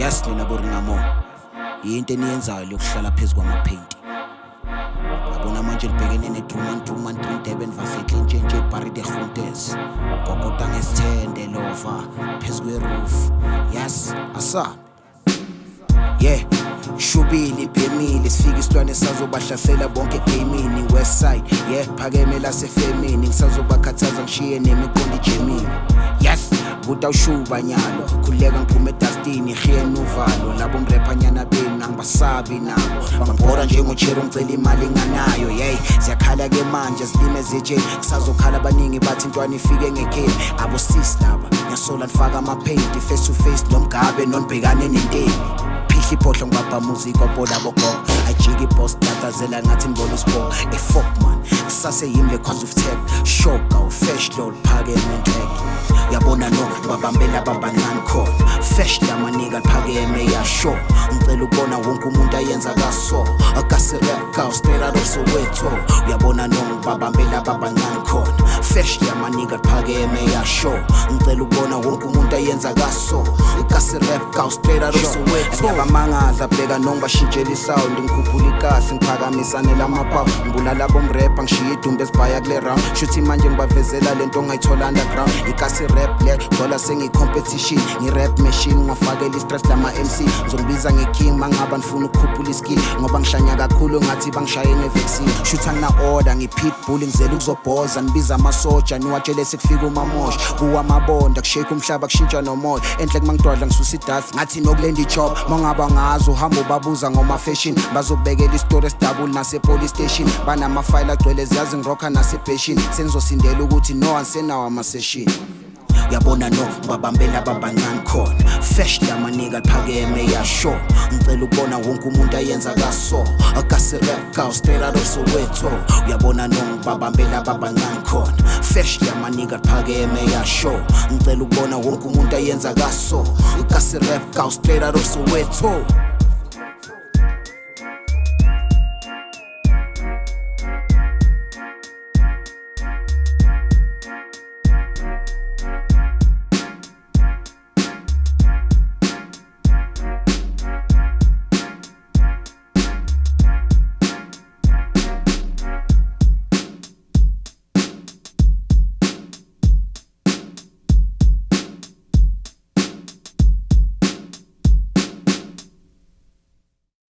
Yes nina boringamo into eniyenzayo lokuhlala phezulu kwamapaint. Yabona manje libhekene ne-Truman Durban vasetle ntshentshe Barry de Groentes kokota ngesithende lova phezulu kwe-roof. Yes asa yeah shubili ibhemile sifika isilwane sazobahlasela bonke gamini westside yeah phakeme lasefemini ngisazobakhathaza ngishiye nemiqondo ijemini. Yes buta ushuba nyalo khuleka ngiphume edustini khiyena uvalo labo mrephanyana benu angibasabi nabo bangibhora njengochero ngicela imali nganayo hey siyakhala ke manje silime zeje kusazokhala abaningi bathi intwana ifike ngekheli abo sister laba ngiyasola nifaka ama-paint face to face nomgabe nonibhekane nenteni iphohlo ngibapha music wabola bogogo ajike iboss tatazela ngathi ngibona usibongo fuck man kusase yimi le cause of tech shoka ufresh load phakeme track yabona no babambela babancane khona fresh lamanika liphakeme yasho ngicela ukubona wonke umuntu ayenza kaso akasi rap ka straight out of Soweto uyabona no babambela babancane khona fresh lamanika liphakeme yasho ngicela ukubona wonke umuntu ayenza kaso akasi rap ka straight out of Soweto mangaza bheka nongibashintshela isound ngikhuphula ikasi ngiphakamisane lamapawu ngibulala bomrapper ngishiya idumbe esibhaya kule round shuthi manje ngibavezela lento ongayithola underground ikasi rap le thola sengicompetition ngi-rap machine ngwafakela istress lama-MC ngizongibiza ngeking mangaba nifuna ukukhuphula iskill ngoba ngishanya kakhulu ngathi bangishaye ngevaccine shutha ngina-order ngi-pitbull ngizela ukuzobhoza nibiza amasoja niwatshele sekufika umamosha kuwamabonda kushake umhlaba kushintsha nomoya enhle kumangidwadla ngisusa idasi ngathi nokulenda ijob mangaba ngazo uhamba ubabuza ngoma-fashion bazobekela istori esidabule nase-police station banamafayile agcwele ziyazi ngirokha nase-passion sengizosindela ukuthi no ansenawo ama-session. Yabona no babambela babancane khona fresh lamanika liphakeme yasho ngicela ukubona wonke umuntu ayenza kaso akasi rap ka straight out of Soweto uyabona no babambela babancane khona fresh lamanika liphakeme yasho ngicela ukubona wonke umuntu ayenza kaso akasi rap ka straight out of Soweto.